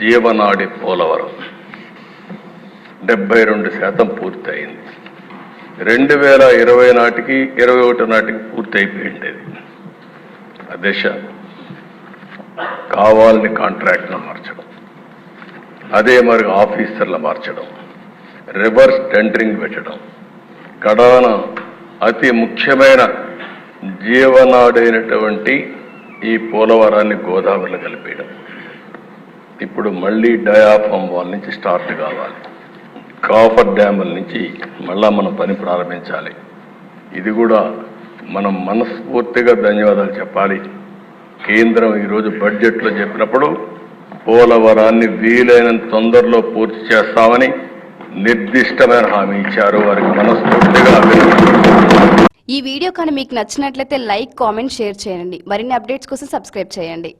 జీవనాడి పోలవరం 72% పూర్తయింది. 2020 నాటికి 21 నాటికి పూర్తి అయిపోయింది. ఆ దశ కావాలని కాంట్రాక్ట్ను మార్చడం, అదే మరి ఆఫీసర్లు మార్చడం, రివర్స్ టెండరింగ్ పెట్టడం, కడాన అతి ముఖ్యమైన జీవనాడైనటువంటి ఈ పోలవరాన్ని గోదావరిలో కలిపేయడం. ఇప్పుడు మళ్ళీ డయాఫామ్ వాల్ నుంచి స్టార్ట్ కావాలి, కాఫర్ డ్యాముల నుంచి మళ్ళా మనం పని ప్రారంభించాలి. ఇది కూడా మనం మనస్ఫూర్తిగా ధన్యవాదాలు చెప్పాలి. కేంద్రం ఈరోజు బడ్జెట్లో చెప్పినప్పుడు పోలవరాన్ని వీలైనంత తొందరలో పూర్తి చేస్తామని నిర్దిష్టమైన హామీ ఇచ్చారు. వారికి మనస్ఫూర్తిగా ఈ వీడియో కానీ మీకు నచ్చినట్లయితే లైక్, కామెంట్, షేర్ చేయండి. మరిన్ని అప్డేట్స్ కోసం సబ్స్క్రైబ్ చేయండి.